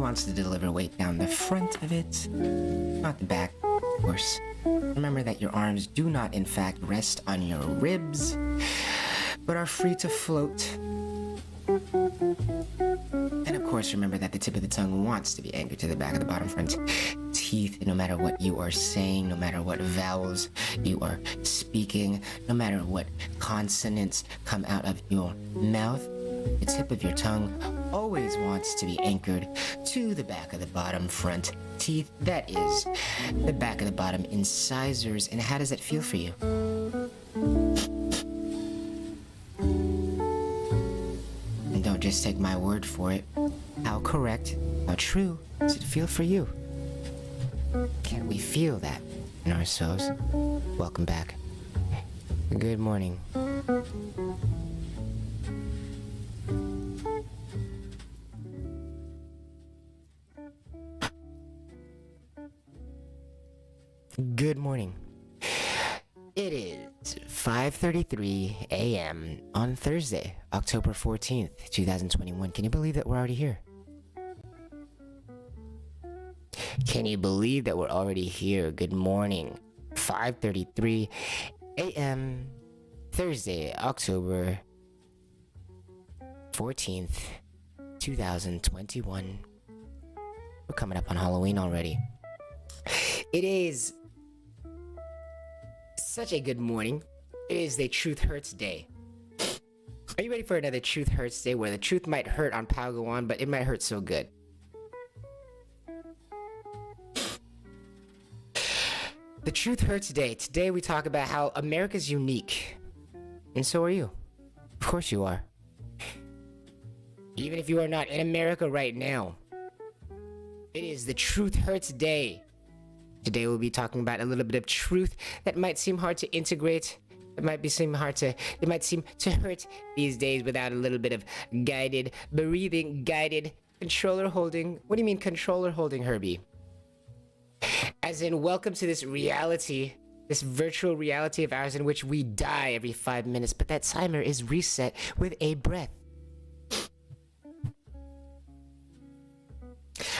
wants to deliver weight down the front of it, not the back, of course. Remember that your arms do not in fact rest on your ribs, but are free to float. And of course, remember that the tip of the tongue wants to be anchored to the back of the bottom front teeth, no matter what you are saying, no matter what vowels you are speaking, no matter what consonants come out of your mouth, the tip of your tongue always wants to be anchored to the back of the bottom front teeth. That is the back of the bottom incisors. And how does that feel for you? And don't just take my word for it. How correct, how true does it feel for you? Can't we feel that in ourselves? Welcome back. Good morning. Good morning. It is 5:33 a.m. on Thursday, October 14th, 2021. Can you believe that we're already here? Can you believe that we're already here? Good morning. 5:33 a.m. Thursday, October 14th, 2021. We're coming up on Halloween already. It is such a good morning. It is the Truth Hurts Day. Are you ready for another Truth Hurts Day where the truth might hurt on Padawan, but it might hurt so good? The Truth Hurts Day. Today we talk about how America's unique. And so are you. Of course you are. Even if you are not in America right now. It is the Truth Hurts Day. Today we'll be talking about a little bit of truth that might seem hard to integrate. It might seem to hurt these days without a little bit of guided breathing, guided controller holding. What do you mean controller holding, Herbie? As in, welcome to this reality, this virtual reality of ours in which we die every 5 minutes, but that timer is reset with a breath.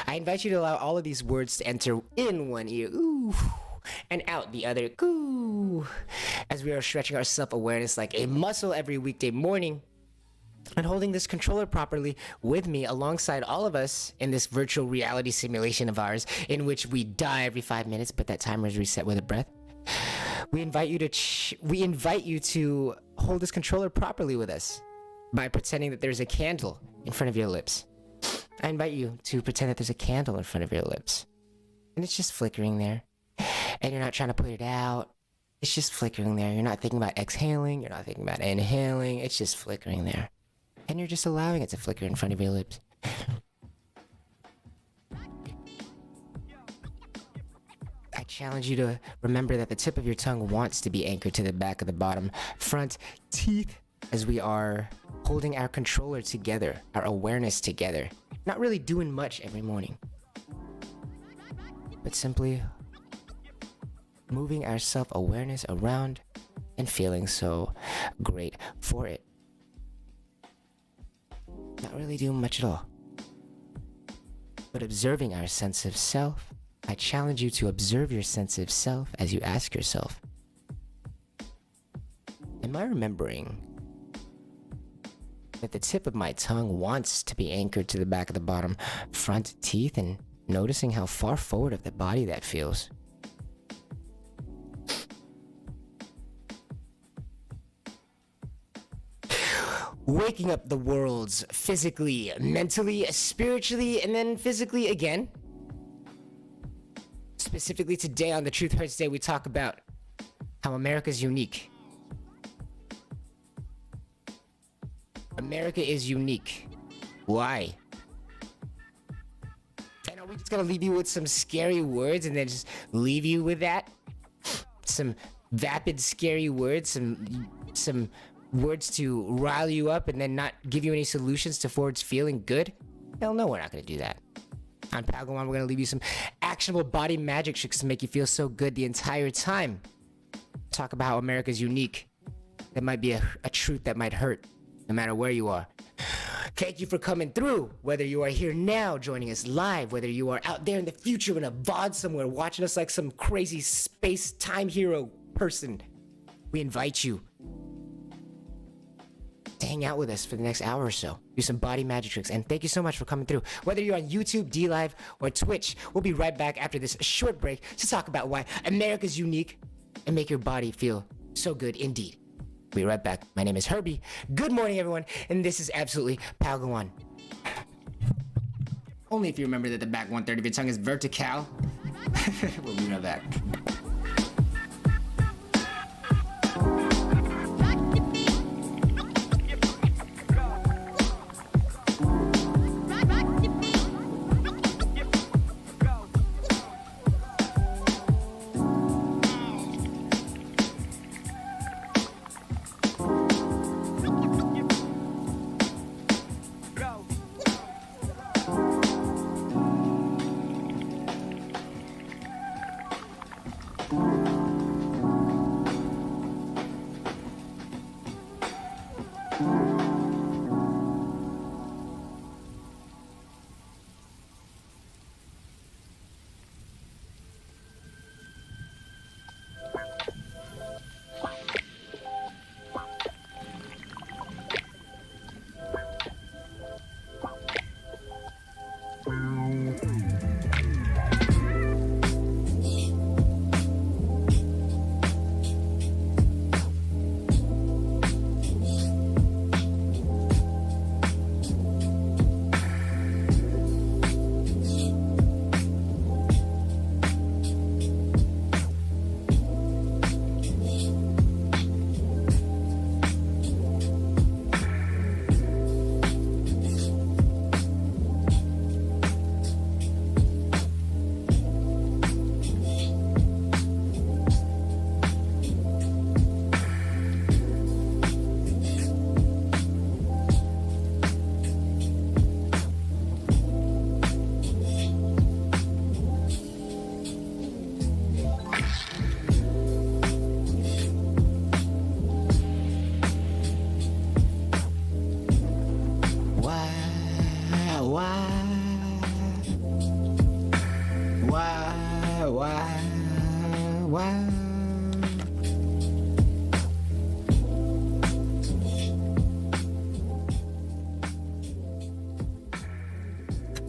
I invite you to allow all of these words to enter in one ear, ooh, and out the other, ooh, as we are stretching our self-awareness like a muscle every weekday morning, and holding this controller properly with me alongside all of us in this virtual reality simulation of ours in which we die every 5 minutes, but that timer is reset with a breath. We invite you to hold this controller properly with us by pretending that there's a candle in front of your lips. I invite you to pretend that there's a candle in front of your lips. And it's just flickering there. And you're not trying to put it out. It's just flickering there. You're not thinking about exhaling. You're not thinking about inhaling. It's just flickering there. And you're just allowing it to flicker in front of your lips. I challenge you to remember that the tip of your tongue wants to be anchored to the back of the bottom front teeth as we are holding our controller together, our awareness together. Not really doing much every morning, but simply moving our self-awareness around and feeling so great for it. Not really doing much at all, but observing our sense of self. I challenge you to observe your sense of self as you ask yourself, am I remembering that the tip of my tongue wants to be anchored to the back of the bottom front teeth, and noticing how far forward of the body that feels? Waking up the worlds physically, mentally, spiritually, and then physically again. Specifically today on the Truth Hurts Day, we talk about how America's unique. America is unique. Why? And are we just gonna leave you with some scary words and then just leave you with that? Some vapid, scary words, some words to rile you up and then not give you any solutions towards feeling good? Hell no, we're not gonna do that. On Padawan, we're gonna leave you some actionable body magic tricks to make you feel so good the entire time. Talk about how America's unique. That might be a truth that might hurt, no matter where you are. Thank you for coming through. Whether you are here now joining us live, whether you are out there in the future in a VOD somewhere watching us like some crazy space time hero person, we invite you to hang out with us for the next hour or so. Do some body magic tricks. And thank you so much for coming through. Whether you're on YouTube, DLive, or Twitch, we'll be right back after this short break to talk about why America's unique and make your body feel so good indeed. We'll be right back. My name is Herbie. Good morning, everyone. And this is absolutely Palgawan. Only if you remember that the back 1/3 of your tongue is vertical. We'll be right back.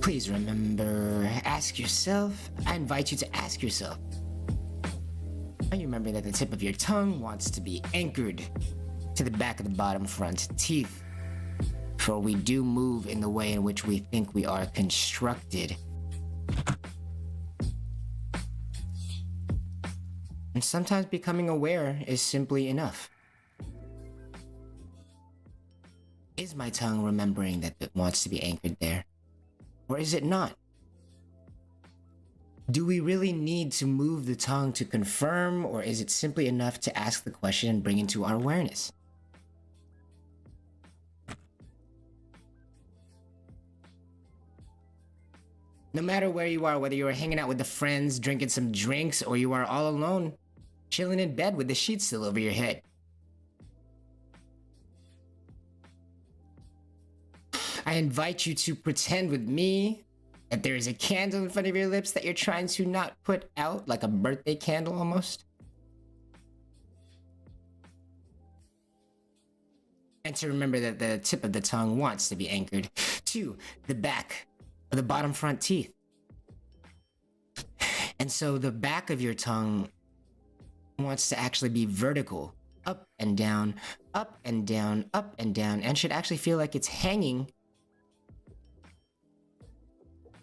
Please remember, ask yourself, I invite you to ask yourself, are you remembering that the tip of your tongue wants to be anchored to the back of the bottom front teeth? For we do move in the way in which we think we are constructed. And sometimes becoming aware is simply enough. Is my tongue remembering that it wants to be anchored there? Or is it not? Do we really need to move the tongue to confirm, or is it simply enough to ask the question and bring into our awareness? No matter where you are, whether you are hanging out with the friends, drinking some drinks, or you are all alone, chilling in bed with the sheets still over your head, I invite you to pretend with me that there is a candle in front of your lips that you're trying to not put out, like a birthday candle almost. And to remember that the tip of the tongue wants to be anchored to the back of the bottom front teeth. And so the back of your tongue wants to actually be vertical, up and down, up and down, up and down, and should actually feel like it's hanging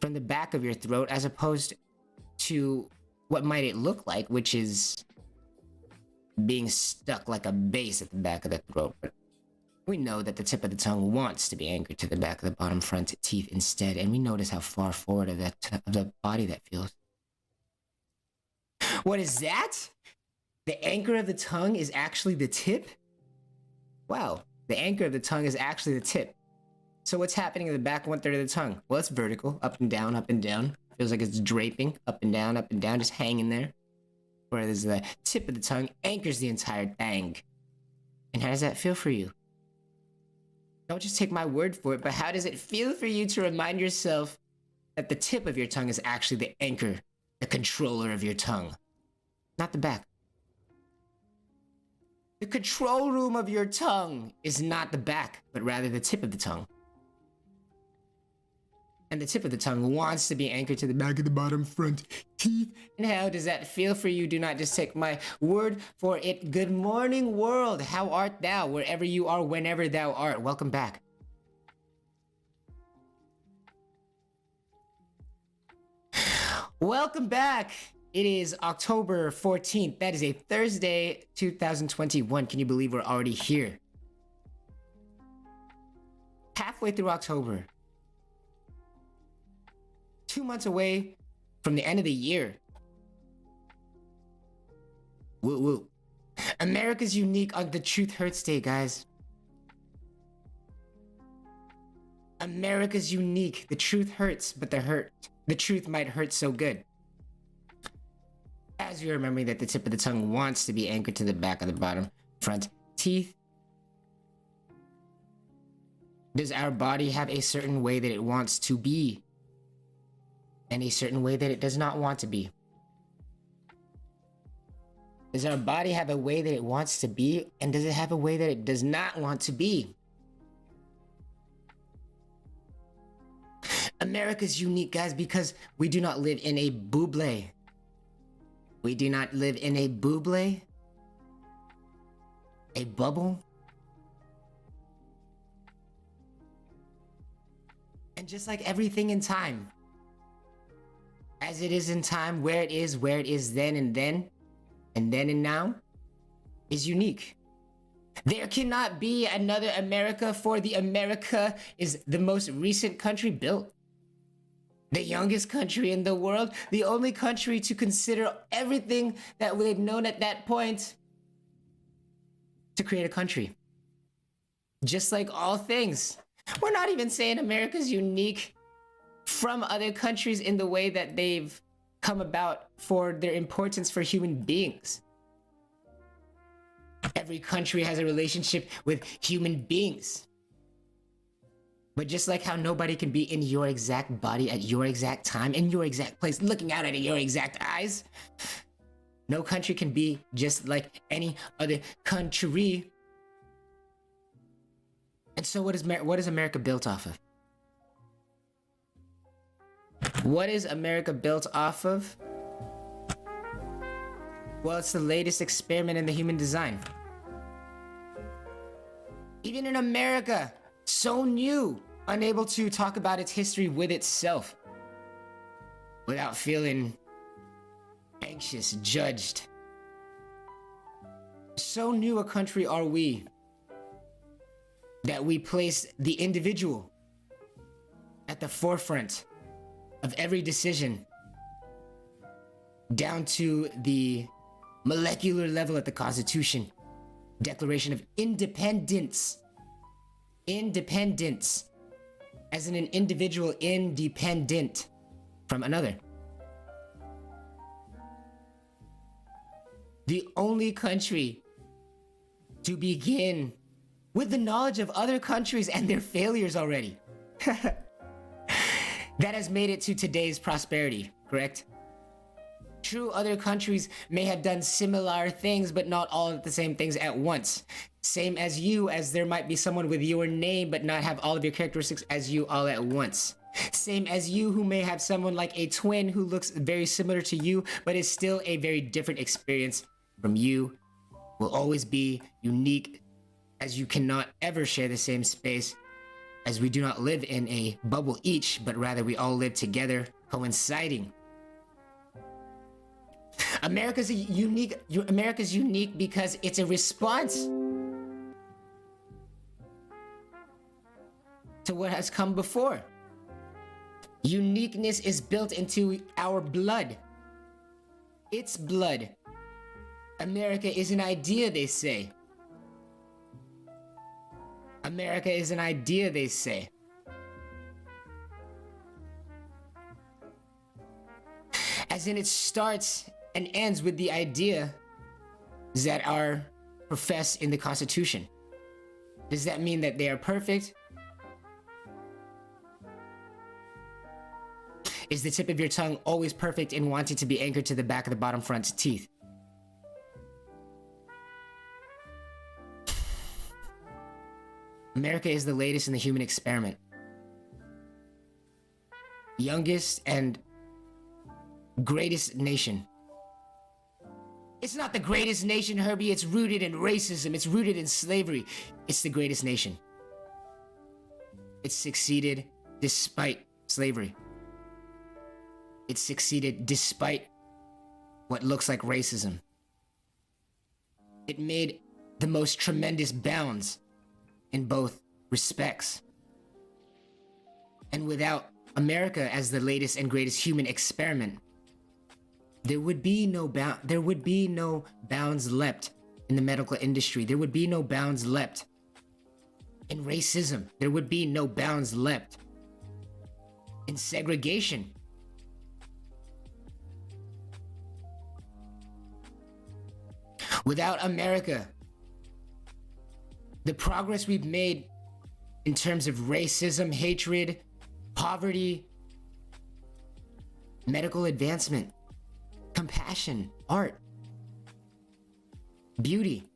from the back of your throat, as opposed to what might it look like, which is being stuck like a base at the back of the throat. But we know that the tip of the tongue wants to be anchored to the back of the bottom front teeth instead, and we notice how far forward of the body that feels. What is that? The anchor of the tongue is actually the tip? Wow, the anchor of the tongue is actually the tip. So what's happening in the back 1/3 of the tongue? Well, it's vertical, up and down, up and down. Feels like it's draping, up and down, just hanging there. Whereas the tip of the tongue anchors the entire thing. And how does that feel for you? Don't just take my word for it, but how does it feel for you to remind yourself that the tip of your tongue is actually the anchor, the controller of your tongue, not the back? The control room of your tongue is not the back, but rather the tip of the tongue. And the tip of the tongue wants to be anchored to the back of the bottom front teeth. And how does that feel for you? Do not just take my word for it. Good morning, world. How art thou? Wherever you are, whenever thou art. Welcome back. Welcome back. It is October 14th. That is a Thursday, 2021. Can you believe we're already here? Halfway through October. 2 months away from the end of the year. Woo woo. America's unique on the Truth Hurts Day, guys. America's unique. The truth hurts, but the truth might hurt so good. As you're remembering that the tip of the tongue wants to be anchored to the back of the bottom front teeth. Does our body have a certain way that it wants to be? And a certain way that it does not want to be? Does our body have a way that it wants to be? And does it have a way that it does not want to be? America's unique, guys, because we do not live in a buble. We do not live in a buble. A bubble. And just like everything in time, as it is in time, where it is then and now, is unique. There cannot be another America, for the America is the most recent country built. The youngest country in the world, the only country to consider everything that they've known at that point to create a country. Just like all things. We're not even saying America's unique from other countries in the way that they've come about for their importance for human beings. Every country has a relationship with human beings. But just like how nobody can be in your exact body at your exact time, in your exact place, looking out at your exact eyes, no country can be just like any other country. And so what is America built off of? What is America built off of? Well, it's the latest experiment in the human design. Even in America, so new, unable to talk about its history with itself without feeling anxious, judged. So new a country are we that we place the individual at the forefront of every decision, down to the molecular level at the Constitution. Declaration of Independence. Independence. As in an individual independent from another. The only country to begin with the knowledge of other countries and their failures already. That has made it to today's prosperity, correct? True, other countries may have done similar things, but not all of the same things at once. Same as you, as there might be someone with your name, but not have all of your characteristics as you all at once. Same as you, who may have someone like a twin who looks very similar to you, but is still a very different experience from you. Will always be unique, as you cannot ever share the same space, as we do not live in a bubble each, but rather we all live together, coinciding. America's unique because it's a response to what has come before. Uniqueness is built into our blood. It's blood. America is an idea, they say. America is an idea, they say. As in, it starts and ends with the idea that are professed in the Constitution. Does that mean that they are perfect? Is the tip of your tongue always perfect in wanting to be anchored to the back of the bottom front teeth? America is the latest in the human experiment. Youngest and greatest nation. It's not the greatest nation, Herbie. It's rooted in racism. It's rooted in slavery. It's the greatest nation. It succeeded despite slavery. It succeeded despite what looks like racism. It made the most tremendous bounds in both respects. And without America as the latest and greatest human experiment, there would be no bounds leapt in the medical industry. There would be no bounds leapt in racism. There would be no bounds leapt in segregation. Without America, the progress we've made in terms of racism, hatred, poverty, medical advancement, compassion, art, beauty.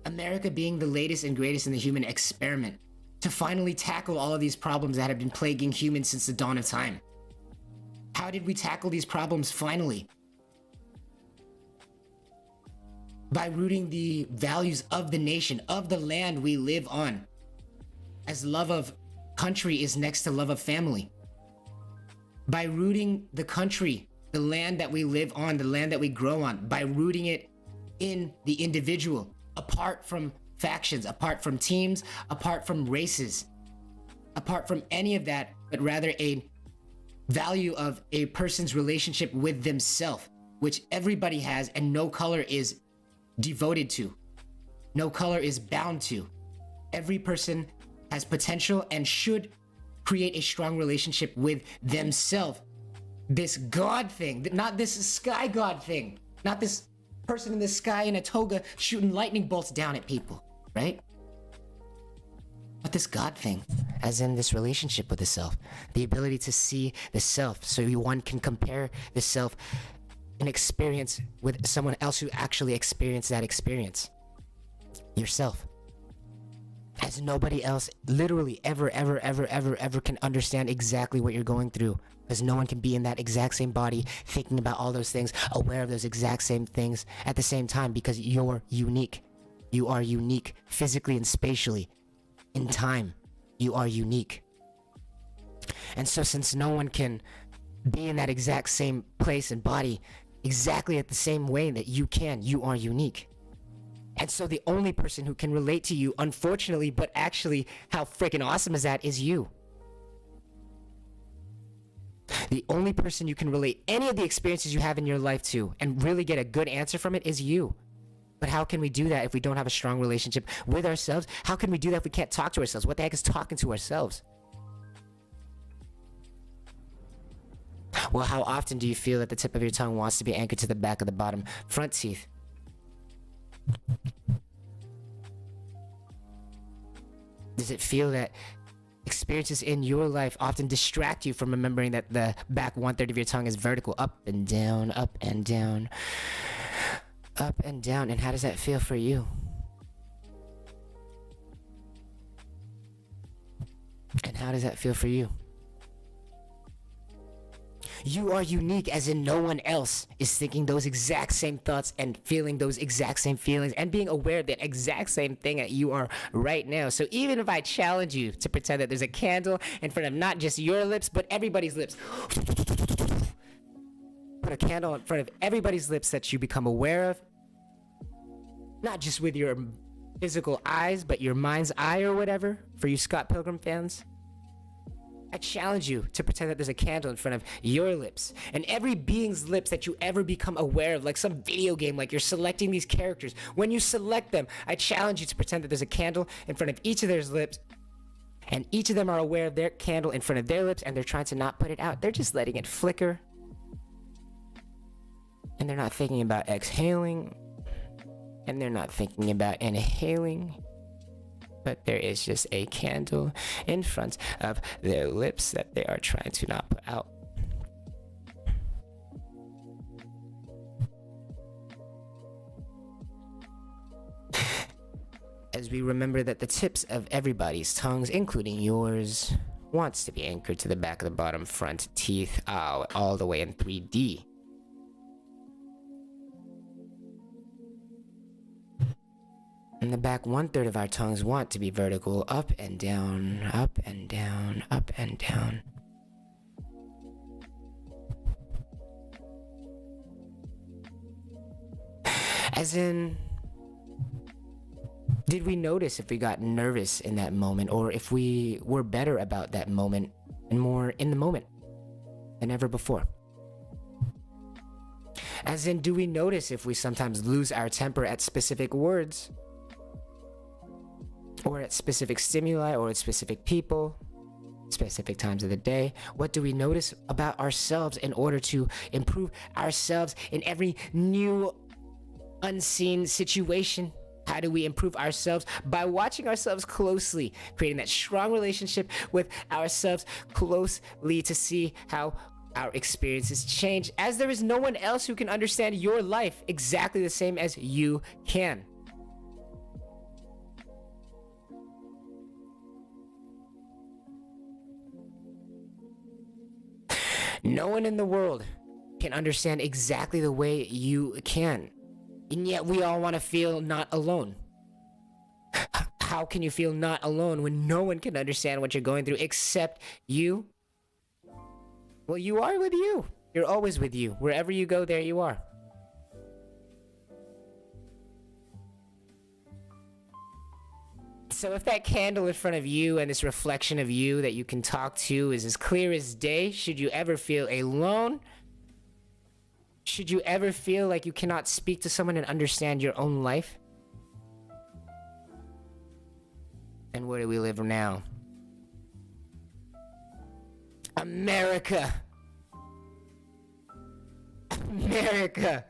America being the latest and greatest in the human experiment to finally tackle all of these problems that have been plaguing humans since the dawn of time. How did we tackle these problems finally? By rooting the values of the nation, of the land we live on. As love of country is next to love of family. By rooting the country, the land that we live on, the land that we grow on, by rooting it in the individual, apart from factions, apart from teams, apart from races, apart from any of that, but rather a value of a person's relationship with themselves, which everybody has and no color is devoted to. No color is bound to. Every person has potential and should create a strong relationship with themselves. This God thing, not this sky God thing, not this person in the sky in a toga shooting lightning bolts down at people, right? But this God thing, as in this relationship with the self, the ability to see the self so one can compare the self and experience with someone else who actually experienced that experience. Yourself. As nobody else literally ever can understand exactly what you're going through. Because no one can be in that exact same body thinking about all those things, aware of those exact same things at the same time, because you're unique. You are unique physically and spatially. In time, you are unique. And so since no one can be in that exact same place and body exactly at the same way that you can, you are unique. And so the only person who can relate to you, unfortunately, but actually how freaking awesome is that, is you. The only person you can relate any of the experiences you have in your life to and really get a good answer from it is you. But how can we do that if we don't have a strong relationship with ourselves? How can we do that if we can't talk to ourselves? What the heck is talking to ourselves? Well, how often do you feel that the tip of your tongue wants to be anchored to the back of the bottom front teeth? Does it feel that experiences in your life often distract you from remembering that the back 1/3 of your tongue is vertical, up and down, up and down, up and down? And how does that feel for you? And how does that feel for you? You are unique, as in no one else is thinking those exact same thoughts and feeling those exact same feelings and being aware of that exact same thing that you are right now. So even if I challenge you to pretend that there's a candle in front of not just your lips, but everybody's lips. Put a candle in front of everybody's lips that you become aware of. Not just with your physical eyes, but your mind's eye or whatever, for you Scott Pilgrim fans. I challenge you to pretend that there's a candle in front of your lips and every being's lips that you ever become aware of, like some video game, like you're selecting these characters. When you select them, I challenge you to pretend that there's a candle in front of each of their lips, and each of them are aware of their candle in front of their lips, and they're trying to not put it out. They're just letting it flicker. And they're not thinking about exhaling, and they're not thinking about inhaling. but there is just a candle in front of their lips that they are trying to not put out. As we remember that the tips of everybody's tongues, including yours, wants to be anchored to the back of the bottom front teeth, all the way in 3D. In the back, 1/3 of our tongues want to be vertical, up and down, up and down, up and down. As in, did we notice if we got nervous in that moment, or if we were better about that moment and more in the moment than ever before? As in, do we notice if we sometimes lose our temper at specific words, or at specific stimuli, or at specific people, specific times of the day? What do we notice about ourselves in order to improve ourselves in every new unseen situation? How do we improve ourselves? By watching ourselves closely, creating that strong relationship with ourselves closely to see how our experiences change, as there is no one else who can understand your life exactly the same as you can. No one in the world can understand exactly the way you can. And yet we all want to feel not alone. How can you feel not alone when no one can understand what you're going through except you? Well, you are with you. You're always with you. Wherever you go, there you are. So if that candle in front of you and this reflection of you that you can talk to is as clear as day, should you ever feel alone? Should you ever feel like you cannot speak to someone and understand your own life? And where do we live now? America. America,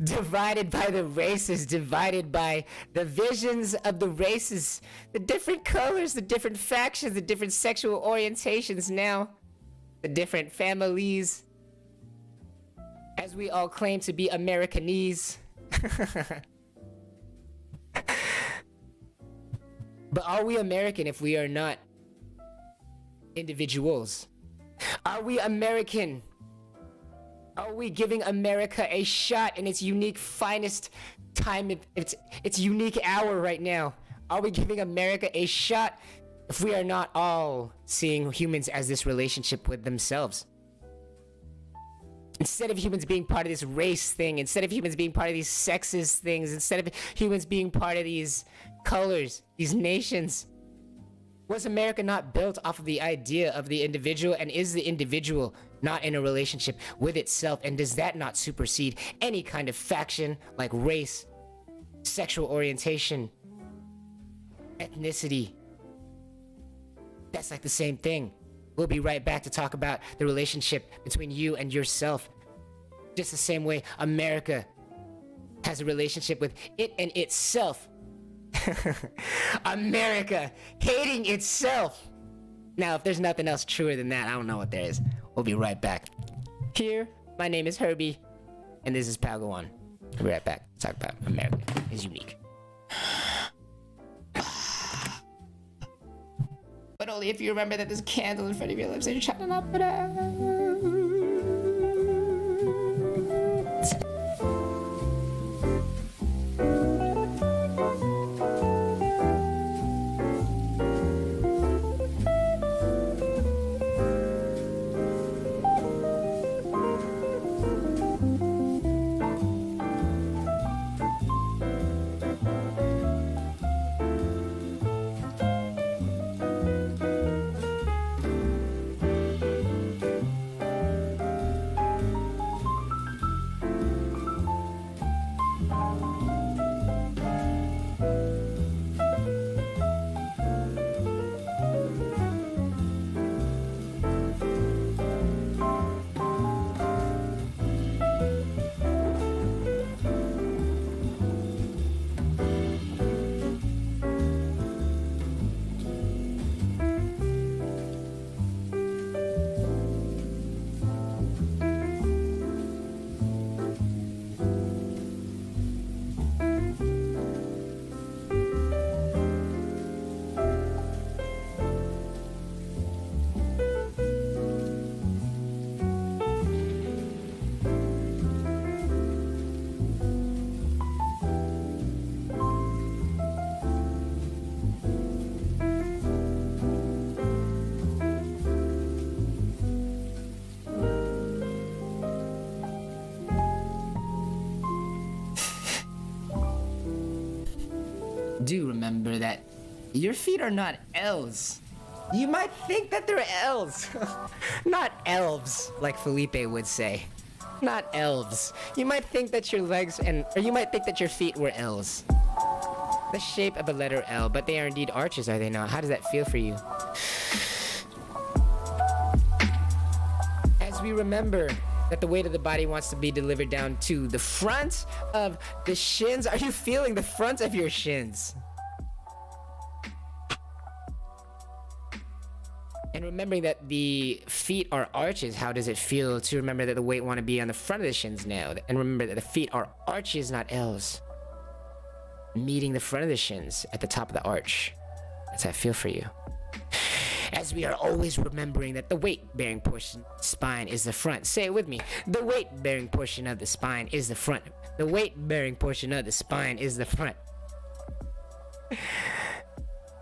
divided by the races, divided by the visions of the races, the different colors, the different factions, the different sexual orientations now, the different families, as we all claim to be Americanese. But are we American if we are not individuals? Are we American? Are we giving America a shot in its unique, finest time, its unique hour right now? Are we giving America a shot if we are not all seeing humans as this relationship with themselves? Instead of humans being part of this race thing, instead of humans being part of these sexist things, instead of humans being part of these colors, these nations, was America not built off of the idea of the individual? And is the individual not in a relationship with itself? And does that not supersede any kind of faction like race, sexual orientation, ethnicity? That's like the same thing. We'll be right back to talk about the relationship between you and yourself. Just the same way America has a relationship with it and itself. America hating itself. Now, if there's nothing else truer than that, I don't know what there is. We'll be right back. Here, my name is Herbie, and this is Padawan. We'll be right back. Talk about America is unique. But only if you remember that there's a candle in front of your lips and you're trying to not put out. do remember that your feet are not L's. You might think that they're L's. Not elves, like Felipe would say. Not elves. You might think that your legs or you might think that your feet were L's. The shape of a letter L, but they are indeed arches, are they not? How does that feel for you? As we remember that the weight of the body wants to be delivered down to the front of the shins. Are you feeling the front of your shins? And remembering that the feet are arches, how does it feel to remember that the weight want to be on the front of the shins now? And remember that the feet are arches, not L's. Meeting the front of the shins at the top of the arch. How does that feel for you? As we are always remembering that the weight-bearing portion of the spine is the front. Say it with me. The weight-bearing portion of the spine is the front. The weight-bearing portion of the spine is the front.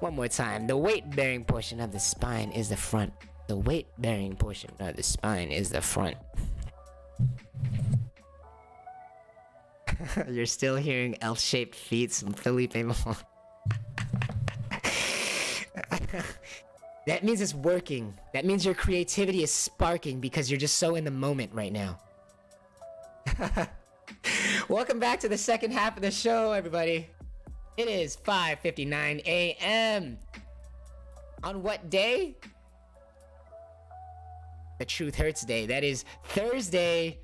One more time. The weight-bearing portion of the spine is the front. The weight-bearing portion of the spine is the front. You're still hearing L-shaped feet from Felipe Mo. That means it's working. That means your creativity is sparking because you're just so in the moment right now. Welcome back to the second half of the show, everybody. It is 5:59 a.m. On what day? The Truth Hurts Day. That is Thursday,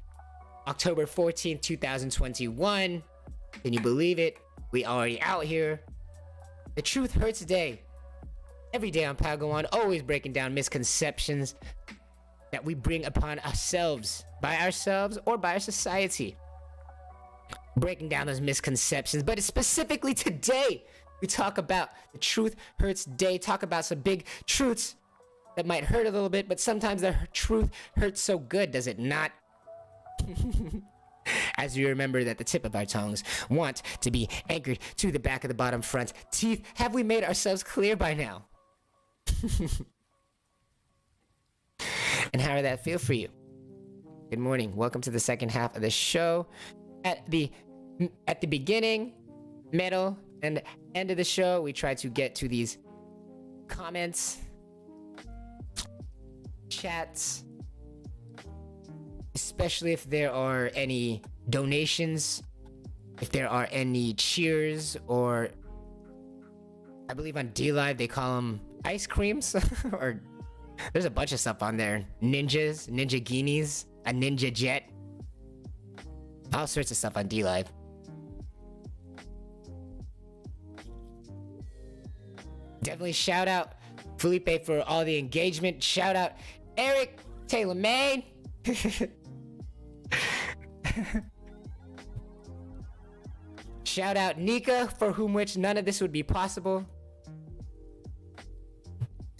October 14th, 2021. Can you believe it? We already out here. The Truth Hurts Day. Every day on Padawan, always breaking down misconceptions that we bring upon ourselves, by ourselves or by our society. Breaking down those misconceptions, but specifically today, we talk about the Truth Hurts Day, talk about some big truths that might hurt a little bit, but sometimes the truth hurts so good, does it not? As we remember that the tip of our tongues want to be anchored to the back of the bottom front teeth. Have we made ourselves clear by now? And how did that feel for you? Good morning. Welcome to the second half of the show. At the beginning, middle, and end of the show, we try to get to these comments, chats, especially if there are any donations, if there are any cheers, or I believe on D-Live they call them ice creams, or there's a bunch of stuff on there. Ninjas, ninja guineas, a ninja jet, all sorts of stuff on D-Live. Definitely shout out Felipe for all the engagement. Shout out Eric, Taylor May. Shout out Nika, for whom which none of this would be possible.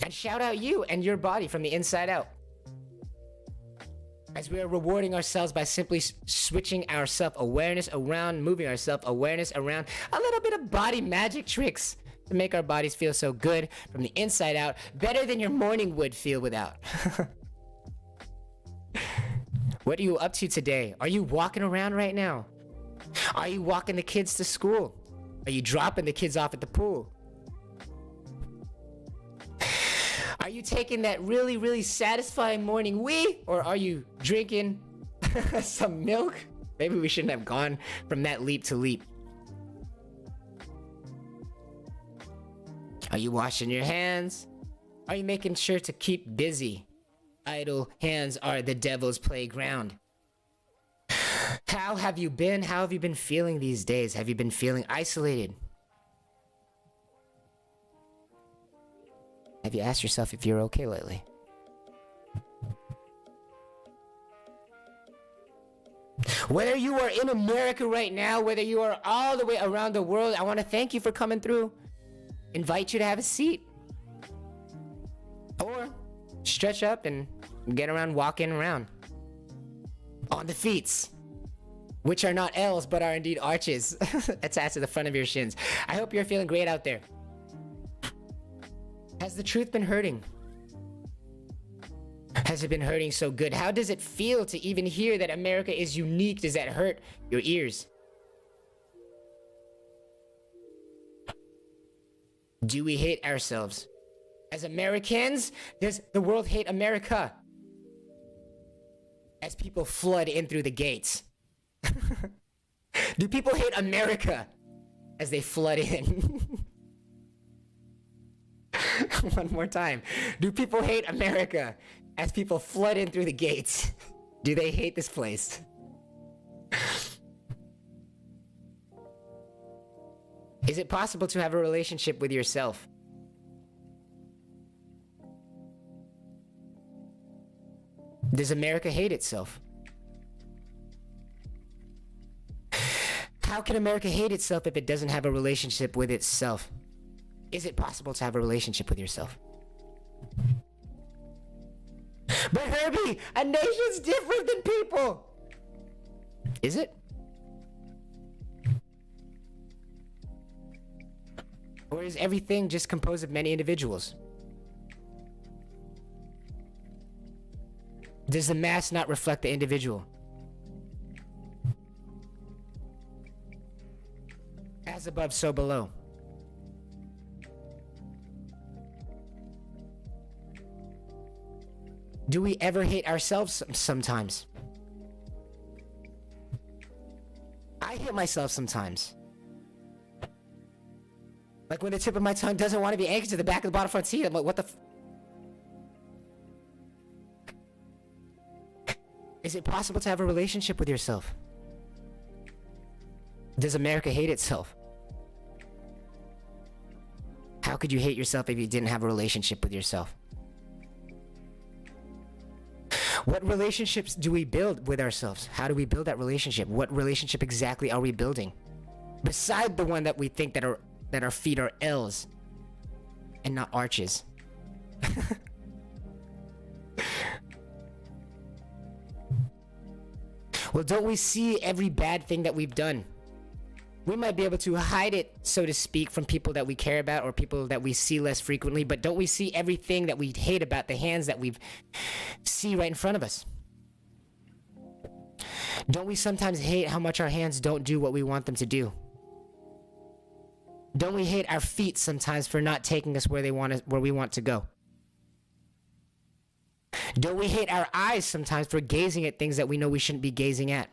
And shout out you and your body from the inside out. As we are rewarding ourselves by simply switching our self-awareness around, moving our self-awareness around, a little bit of body magic tricks to make our bodies feel so good from the inside out, better than your morning would feel without. What are you up to today? Are you walking around right now? Are you walking the kids to school? Are you dropping the kids off at the pool? Are you taking that really, really satisfying morning wee? Or are you drinking some milk? Maybe we shouldn't have gone from that leap to leap. Are you washing your hands? Are you making sure to keep busy? Idle hands are the devil's playground. How have you been? How have you been feeling these days? Have you been feeling isolated? Have you asked yourself if you're okay lately? Whether you are in America right now, whether you are all the way around the world, I want to thank you for coming through. Invite you to have a seat. Or stretch up and get around walking around. On the feet, which are not L's but are indeed arches attached to the front of your shins. I hope you're feeling great out there. Has the truth been hurting? Has it been hurting so good? How does it feel to even hear that America is unique? Does that hurt your ears? Do we hate ourselves? As Americans, does the world hate America? As people flood in through the gates. Do people hate America as they flood in? One more time. Do people hate America as people flood in through the gates? Do they hate this place? Is it possible to have a relationship with yourself? Does America hate itself? How can America hate itself if it doesn't have a relationship with itself? Is it possible to have a relationship with yourself? But Herbie, a nation's different than people. Is it? Or is everything just composed of many individuals? Does the mass not reflect the individual? As above, so below. Do we ever hate ourselves sometimes? I hate myself sometimes. Like when the tip of my tongue doesn't want to be anchored to the back of the bottom front seat. I'm like, what the Is it possible to have a relationship with yourself? Does America hate itself? How could you hate yourself if you didn't have a relationship with yourself? What relationships do we build with ourselves? How do we build that relationship? What relationship exactly are we building? Beside the one that we think that our feet are L's and not arches. Well, don't we see every bad thing that we've done? We might be able to hide it, so to speak, from people that we care about or people that we see less frequently, but don't we see everything that we hate about the hands that we see right in front of us? Don't we sometimes hate how much our hands don't do what we want them to do? Don't we hate our feet sometimes for not taking us where we want to go? Don't we hate our eyes sometimes for gazing at things that we know we shouldn't be gazing at?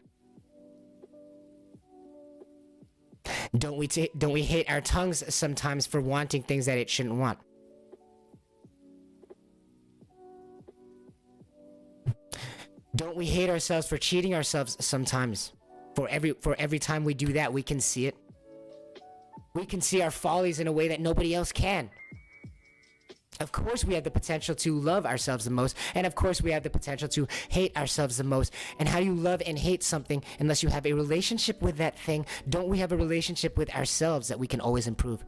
Don't we hate our tongues sometimes for wanting things that it shouldn't want? Don't we hate ourselves for cheating ourselves sometimes? For every time we do that, we can see it. We can see our follies in a way that nobody else can. Of course we have the potential to love ourselves the most, and of course we have the potential to hate ourselves the most. And how do you love and hate something unless you have a relationship with that thing? Don't we have a relationship with ourselves that we can always improve?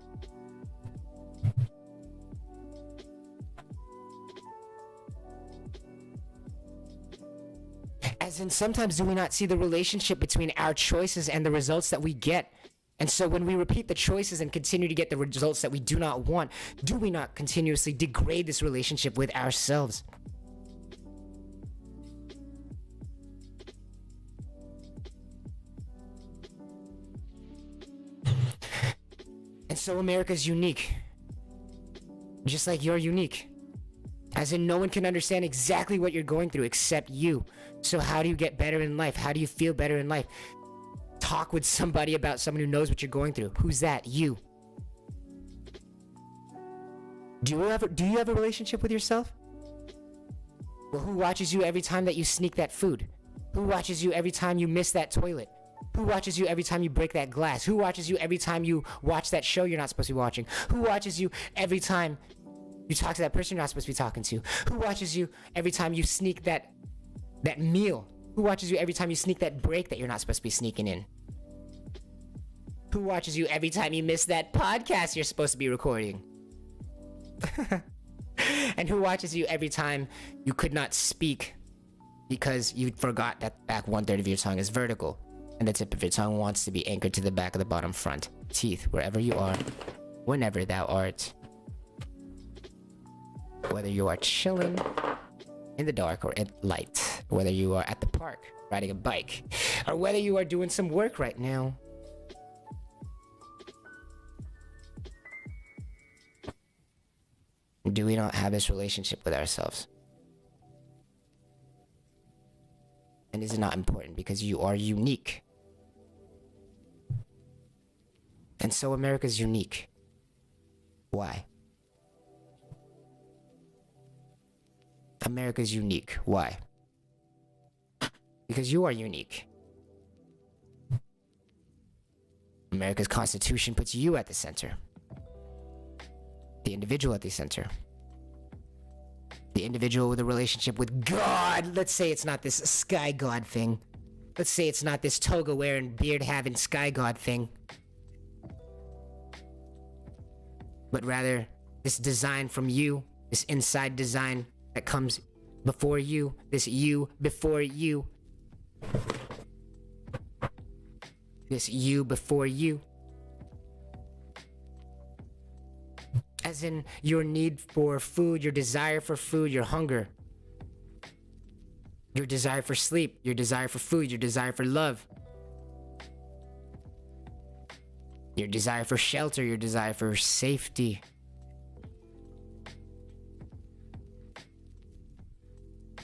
As in, sometimes do we not see the relationship between our choices and the results that we get? And so when we repeat the choices and continue to get the results that we do not want, do we not continuously degrade this relationship with ourselves? And so America's unique. Just like you're unique. As in, no one can understand exactly what you're going through except you. So how do you get better in life? How do you feel better in life? Talk with somebody about someone who knows what you're going through. Who's that? You. Do you have a relationship with yourself? Well, who watches you every time that you sneak that food? Who watches you every time you miss that toilet? Who watches you every time you break that glass? Who watches you every time you watch that show you're not supposed to be watching? Who watches you every time you talk to that person you're not supposed to be talking to? Who watches you every time you sneak that meal? Who watches you every time you sneak that break that you're not supposed to be sneaking in? Who watches you every time you miss that podcast you're supposed to be recording? And who watches you every time you could not speak because you forgot that back 1/3 of your tongue is vertical and the tip of your tongue wants to be anchored to the back of the bottom front teeth, wherever you are, whenever thou art. Whether you are chilling in the dark or at light, whether you are at the park riding a bike, or whether you are doing some work right now. Do we not have this relationship with ourselves? And is it not important because you are unique? And so America's unique. Why? America's unique. Why? Because you are unique. America's Constitution puts you at the center. The individual at the center. The individual with a relationship with God. Let's say it's not this sky god thing. Let's say it's not this toga wearing, beard having sky god thing. But rather, this design from you, this inside design that comes before you, this you before you. This you before you. As in your need for food, your desire for food, your hunger. Your desire for sleep, your desire for food, your desire for love. Your desire for shelter, your desire for safety.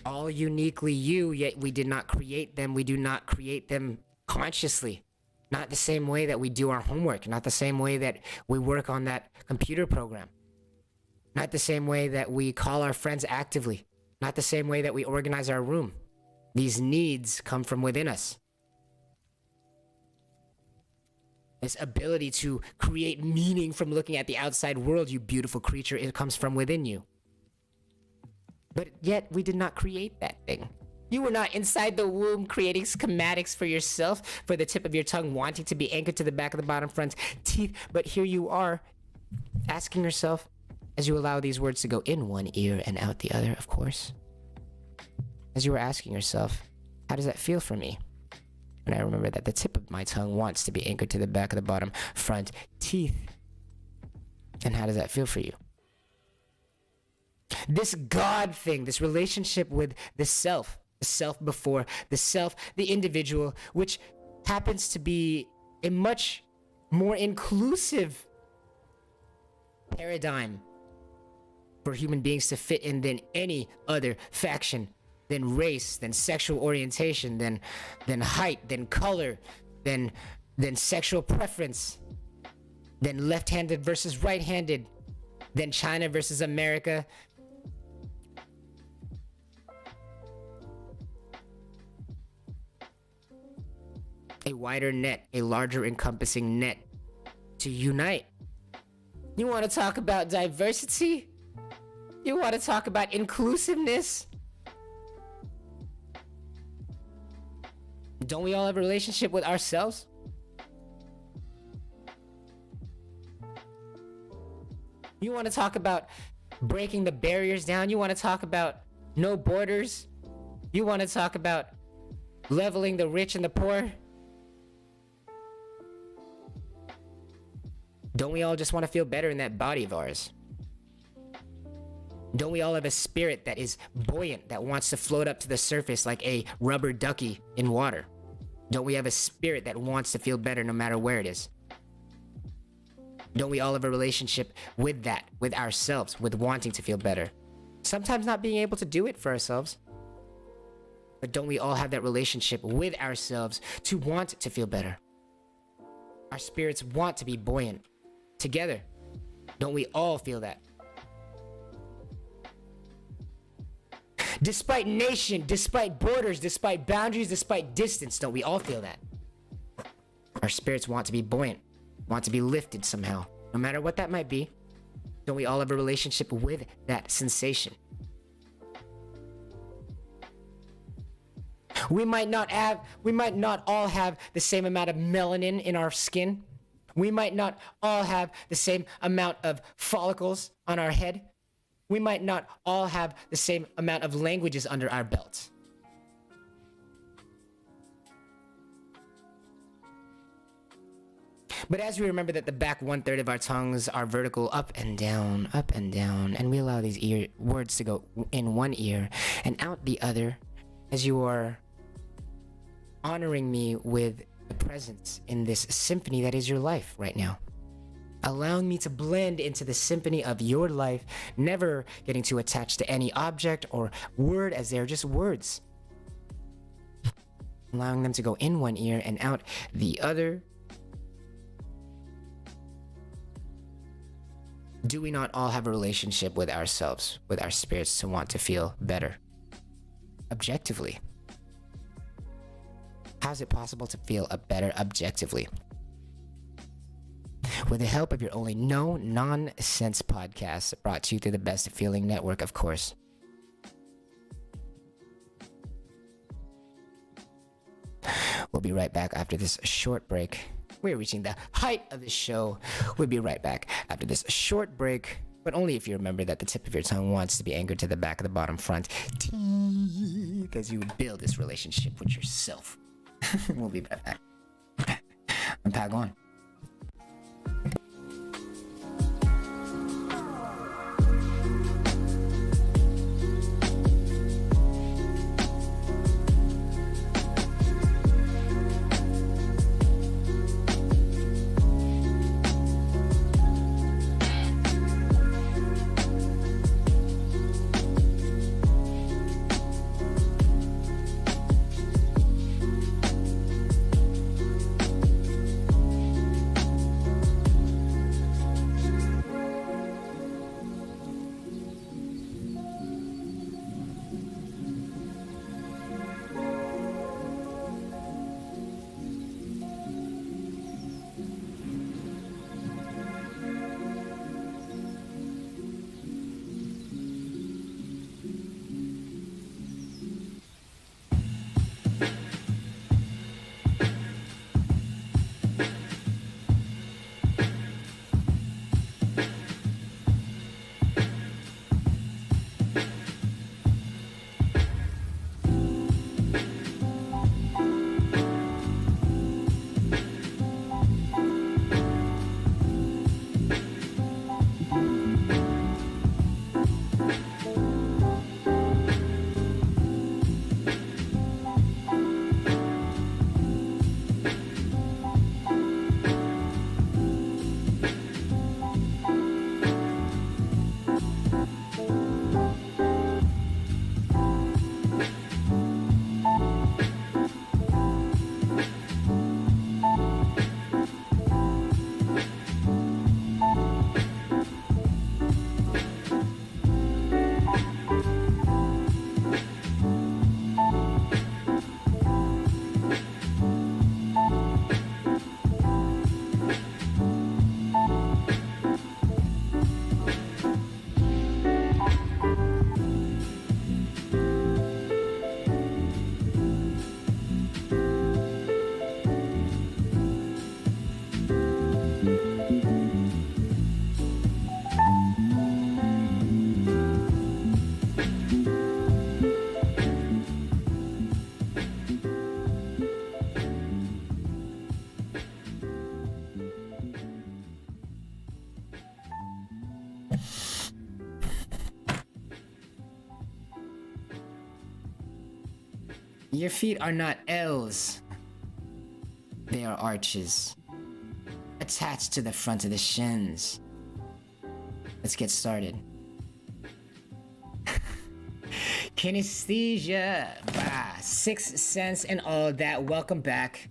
All uniquely you, yet we did not create them. We do not create them consciously. Not the same way that we do our homework. Not the same way that we work on that computer program. Not the same way that we call our friends actively. Not the same way that we organize our room. These needs come from within us. This ability to create meaning from looking at the outside world, you beautiful creature, it comes from within you. But yet we did not create that thing. You were not inside the womb creating schematics for yourself, for the tip of your tongue wanting to be anchored to the back of the bottom front teeth. But here you are, asking yourself, as you allow these words to go in one ear and out the other, of course. As you were asking yourself, how does that feel for me? And I remember that the tip of my tongue wants to be anchored to the back of the bottom front teeth. And how does that feel for you? This God thing, this relationship with the self before the self, the individual, which happens to be a much more inclusive paradigm for human beings to fit in than any other faction, than race, than sexual orientation, than height, than color, than sexual preference, than left-handed versus right-handed, than China versus America. A wider net, a larger encompassing net to unite. You want to talk about diversity? You want to talk about inclusiveness? Don't we all have a relationship with ourselves? You want to talk about breaking the barriers down? You want to talk about no borders? You want to talk about leveling the rich and the poor? Don't we all just want to feel better in that body of ours? Don't we all have a spirit that is buoyant, that wants to float up to the surface like a rubber ducky in water? Don't we have a spirit that wants to feel better no matter where it is? Don't we all have a relationship with that, with ourselves, with wanting to feel better? Sometimes not being able to do it for ourselves. But don't we all have that relationship with ourselves to want to feel better? Our spirits want to be buoyant. Together. Don't we all feel that? Despite nation, despite borders, despite boundaries, despite distance, don't we all feel that? Our spirits want to be buoyant, want to be lifted somehow. No matter what that might be, don't we all have a relationship with that sensation? We might not all have the same amount of melanin in our skin. We might not all have the same amount of follicles on our head. We might not all have the same amount of languages under our belts. But as we remember that the back 1/3 of our tongues are vertical, up and down, and we allow these words to go in one ear and out the other, as you are honoring me with the presence in this symphony that is your life right now. allowing me to blend into the symphony of your life, never getting too attached to any object or word as they're just words. Allowing them to go in one ear and out the other. Do we not all have a relationship with ourselves, with our spirits, to want to feel better? Objectively. How is it possible to feel better objectively? With the help of your only no-nonsense podcast, brought to you through the Best Feeling Network, of course. We'll be right back after this short break. We're reaching the height of the show. We'll be right back after this short break, but only if you remember that the tip of your tongue wants to be anchored to the back of the bottom front, because you build this relationship with yourself. We'll be right back. I'm Pag on. Your feet are not L's. They are arches, attached to the front of the shins. Let's get started. Kinesthesia, Sixth Sense, and all that. Welcome back.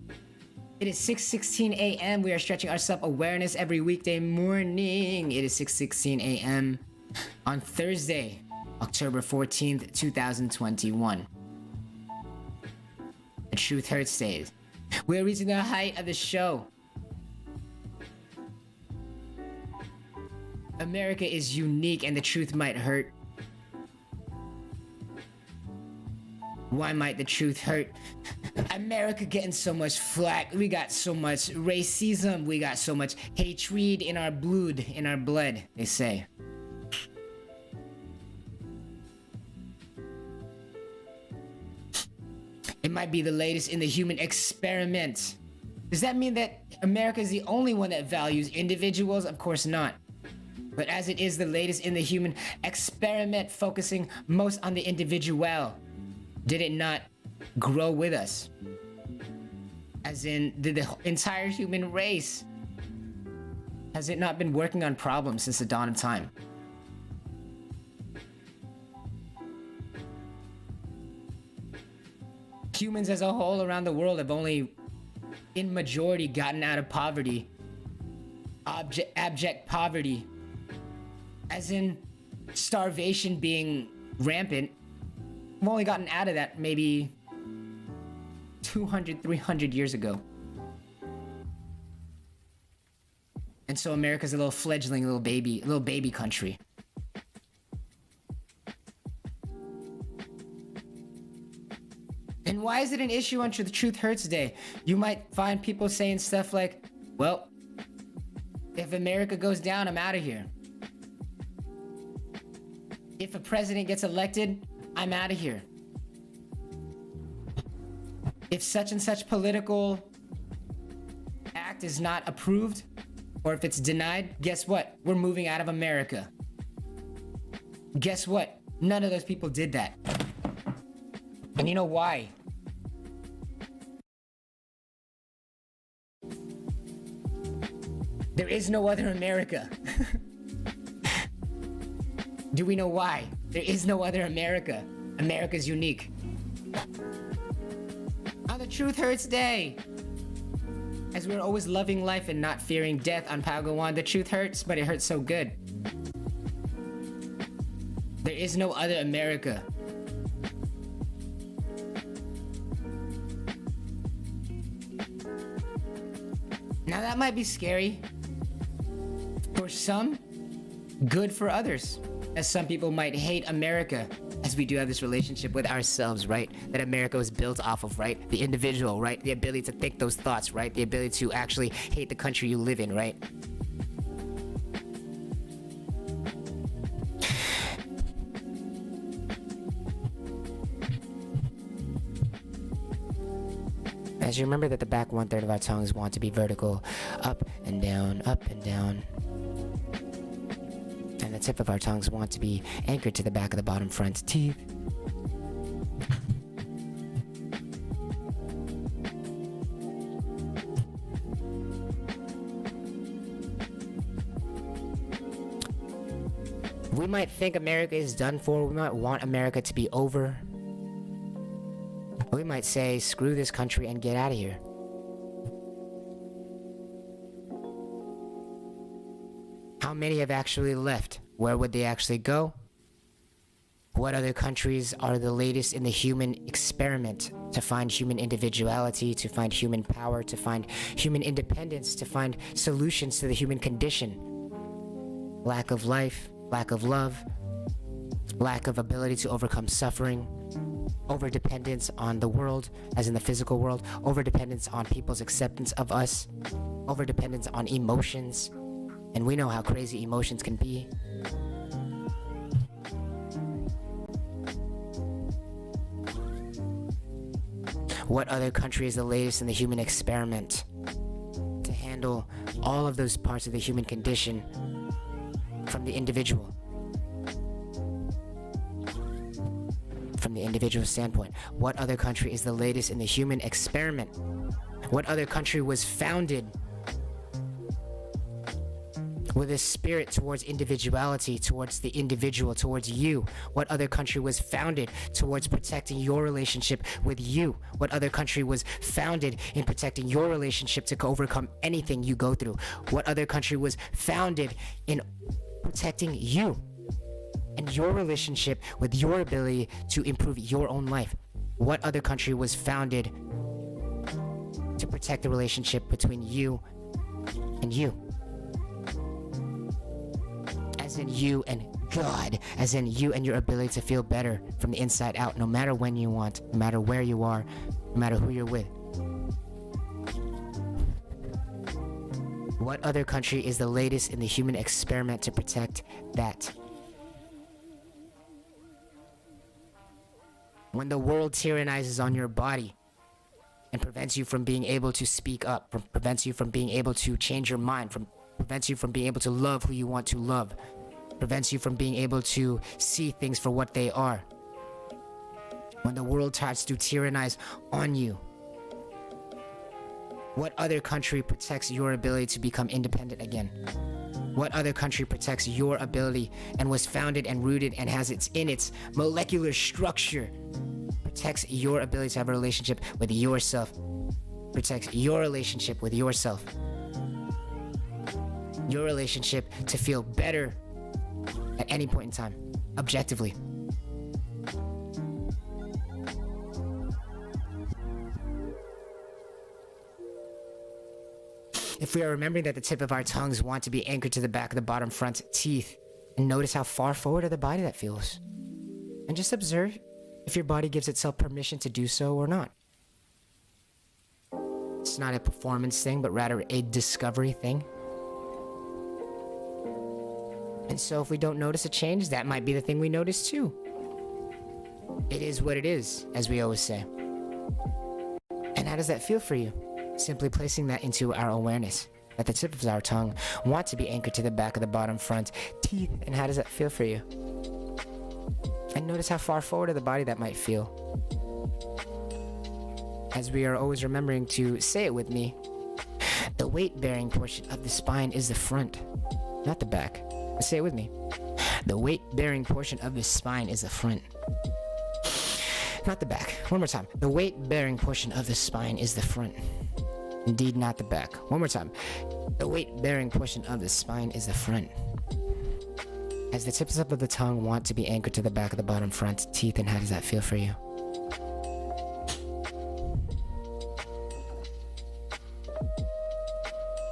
It is 6:16 a.m. We are stretching our self-awareness every weekday morning. It is 6:16 a.m. on Thursday, October 14th, 2021. The Truth Hurts days. We are reaching the height of the show. America is unique and the truth might hurt. Why might the truth hurt? America getting so much flack. We got so much racism. We got so much hatred in our blood, they say. It might be the latest in the human experiment. Does that mean that America is the only one that values individuals? Of course not. But as it is the latest in the human experiment, focusing most on the individual, did it not grow with us? As in, did the entire human race Has it not been working on problems since the dawn of time? Humans as a whole around the world have only, in majority, gotten out of poverty. Abject poverty. As in starvation being rampant. We've only gotten out of that maybe 200, 300 years ago. And so America's a little fledgling, little baby country. And why is it an issue on the Truth Hurts Day? You might find people saying stuff like, well, if America goes down, I'm out of here. If a president gets elected, I'm out of here. If such and such political act is not approved, or if it's denied, guess what? We're moving out of America. Guess what? None of those people did that. And you know why? There is no other America. Do we know why? There is no other America. America's unique. On the Truth Hurts Day, as we're always loving life and not fearing death on Pagawan, the truth hurts, but it hurts so good. There is no other America. Now that might be scary. For some, good for others. As some people might hate America, as we do have this relationship with ourselves, right? That America was built off of, right? The individual, right? The ability to think those thoughts, right? The ability to actually hate the country you live in, right? As you remember that the back 1/3 of our tongues want to be vertical, up and down, up and down. And the tip of our tongues want to be anchored to the back of the bottom front teeth. We might think America is done for. We might want America to be over. We might say, screw this country and get out of here. How many have actually left? Where would they actually go? What other countries are the latest in the human experiment to find human individuality, to find human power, to find human independence, to find solutions to the human condition? Lack of life, lack of love, lack of ability to overcome suffering, overdependence on the world, as in the physical world, overdependence on people's acceptance of us, overdependence on emotions. And we know how crazy emotions can be. What other country is the latest in the human experiment to handle all of those parts of the human condition from the individual? From the individual standpoint, what other country is the latest in the human experiment? What other country was founded with a spirit towards individuality, towards the individual, towards you? What other country was founded towards protecting your relationship with you? What other country was founded in protecting your relationship to overcome anything you go through? What other country was founded in protecting you and your relationship with your ability to improve your own life? What other country was founded to protect the relationship between you and you? As in you and God, as in you and your ability to feel better from the inside out, no matter when you want, no matter where you are, no matter who you're with. What other country is the latest in the human experiment to protect that? When the world tyrannizes on your body and prevents you from being able to speak up, prevents you from being able to change your mind, prevents you from being able to love who you want to love, prevents you from being able to see things for what they are. When the world tries to tyrannize on you, What other country protects your ability to become independent again? What other country protects your ability and was founded and rooted and has in its molecular structure, protects your ability to have a relationship with yourself, protects your relationship with yourself, your relationship to feel better at any point in time, objectively. If we are remembering that the tip of our tongues want to be anchored to the back of the bottom front teeth, and notice how far forward of the body that feels. And just observe if your body gives itself permission to do so or not. It's not a performance thing, but rather a discovery thing. And so if we don't notice a change, that might be the thing we notice too. It is what it is, as we always say. And how does that feel for you? Simply placing that into our awareness, that the tip of our tongue want to be anchored to the back of the bottom front teeth. And how does that feel for you? And notice how far forward of the body that might feel. As we are always remembering to say it with me, the weight-bearing portion of the spine is the front, not the back. Say it with me. The weight-bearing portion of the spine is the front, not the back. One more time. The weight-bearing portion of the spine is the front. Indeed, not the back. One more time. The weight-bearing portion of the spine is the front. As the tips of the tongue want to be anchored to the back of the bottom front teeth, and how does that feel for you?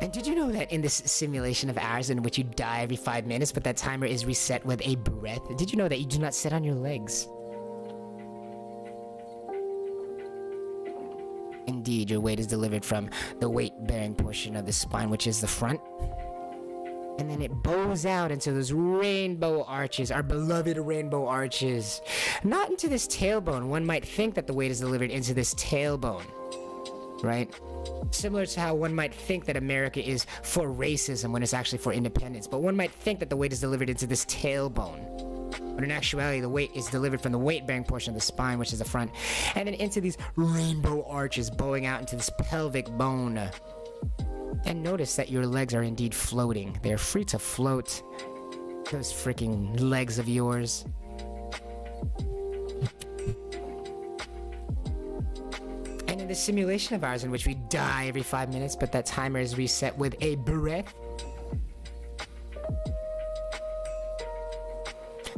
And did you know that in this simulation of ours in which you die every 5 minutes, but that timer is reset with a breath? Did you know that you do not sit on your legs? Indeed, your weight is delivered from the weight-bearing portion of the spine, which is the front. And then it bows out into those rainbow arches, our beloved rainbow arches. Not into this tailbone. One might think that the weight is delivered into this tailbone, right? Similar to how one might think that America is for racism when it's actually for independence. But one might think that the weight is delivered into this tailbone. But in actuality, the weight is delivered from the weight-bearing portion of the spine, which is the front, and then into these rainbow arches bowing out into this pelvic bone. And notice that your legs are indeed floating. They're free to float. Those freaking legs of yours. And in the simulation of ours in which we die every 5 minutes, but that timer is reset with a breath,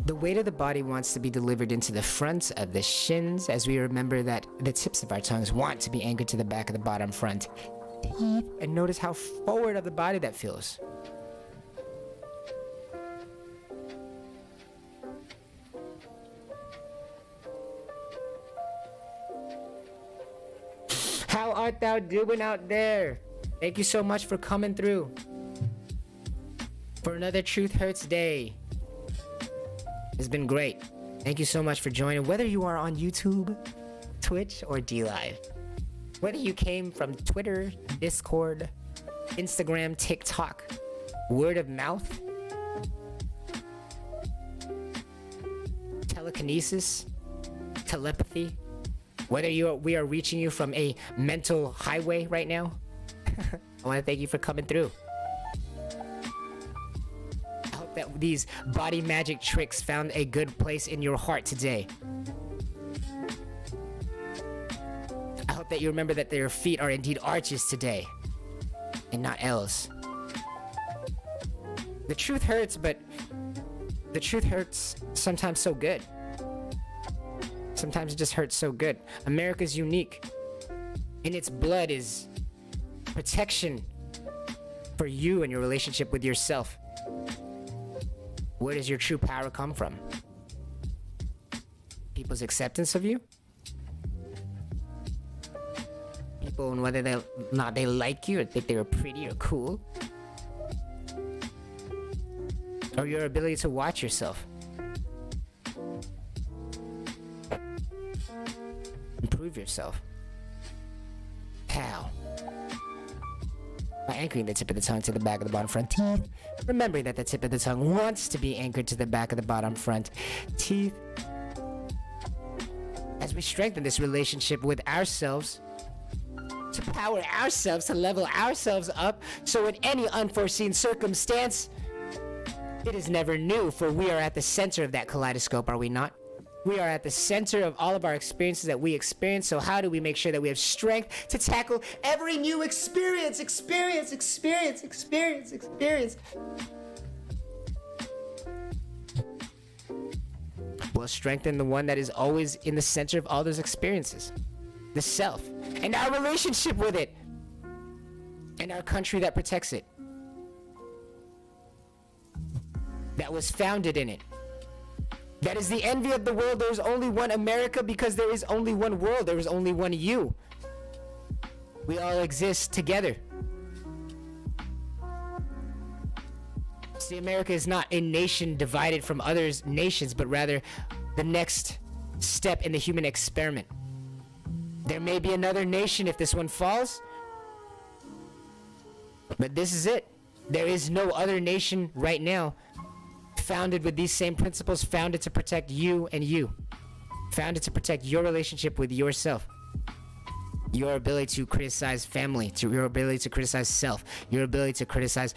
the weight of the body wants to be delivered into the front of the shins, as we remember that the tips of our tongues want to be anchored to the back of the bottom front teeth. And notice how forward of the body that feels. How art thou doing out there? Thank you so much for coming through for another Truth Hurts Day. It's been great. Thank you so much for joining, whether you are on YouTube, Twitch, or DLive. Whether you came from Twitter, Discord, Instagram, TikTok, word of mouth, telekinesis, telepathy, whether we are reaching you from a mental highway right now, I want to thank you for coming through. I hope that these body magic tricks found a good place in your heart today. I hope that you remember that your feet are indeed arches today, and not L's. The truth hurts, but the truth hurts sometimes so good. Sometimes it just hurts so good. America's unique. In its blood is protection for you and your relationship with yourself. Where does your true power come from? People's acceptance of you? People, and whether they like you or think they were pretty or cool? Or your ability to watch yourself? Improve yourself. How? By anchoring the tip of the tongue to the back of the bottom front teeth. Remembering that the tip of the tongue wants to be anchored to the back of the bottom front teeth. As we strengthen this relationship with ourselves, to power ourselves, to level ourselves up, so in any unforeseen circumstance, it is never new, for we are at the center of that kaleidoscope, are we not? We are at the center of all of our experiences that we experience, so how do we make sure that we have strength to tackle every new experience? Well, strengthen the one that is always in the center of all those experiences, the self, and our relationship with it, and our country that protects it, that was founded in it, that is the envy of the world. There is only one America because there is only one world. There is only one you. We all exist together. See, America is not a nation divided from other nations, but rather the next step in the human experiment. There may be another nation if this one falls, but this is it. There is no other nation right now founded with these same principles, founded to protect you and you, founded to protect your relationship with yourself, your ability to criticize family, to your ability to criticize self, your ability to criticize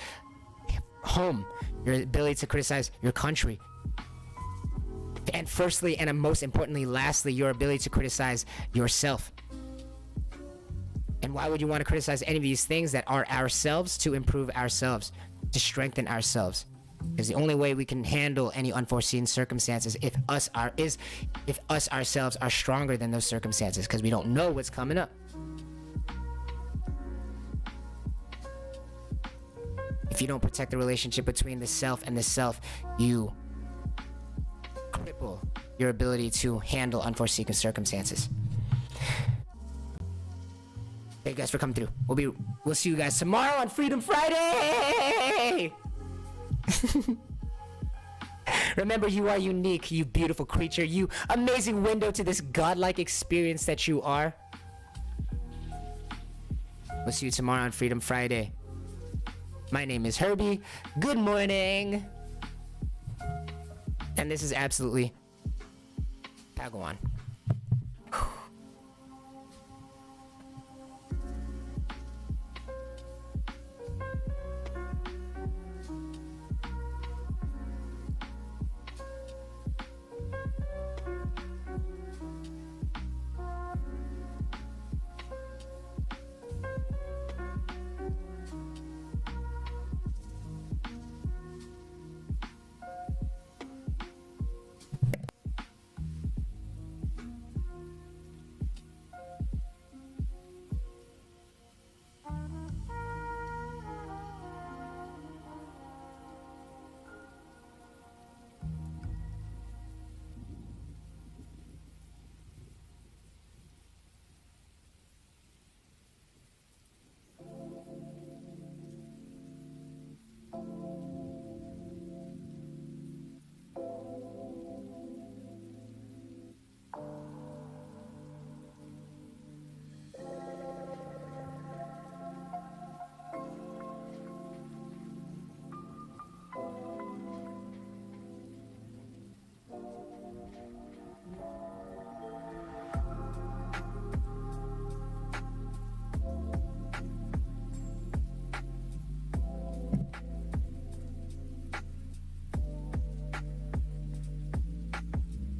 home, your ability to criticize your country, and firstly, and most importantly, lastly, your ability to criticize yourself. And why would you want to criticize any of these things that are ourselves? To improve ourselves, to strengthen ourselves. Because the only way we can handle any unforeseen circumstances if us ourselves are stronger than those circumstances, because we don't know what's coming up. If you don't protect the relationship between the self and the self, you cripple your ability to handle unforeseen circumstances. Thank you guys for coming through. We'll see you guys tomorrow on Freedom Friday. Remember, you are unique, you beautiful creature, you amazing window to this godlike experience that you are. We'll see you tomorrow on Freedom Friday. My name is Herbie. Good morning. And this is absolutely Padawan.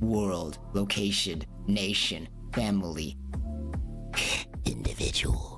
World, location, nation, family, individual.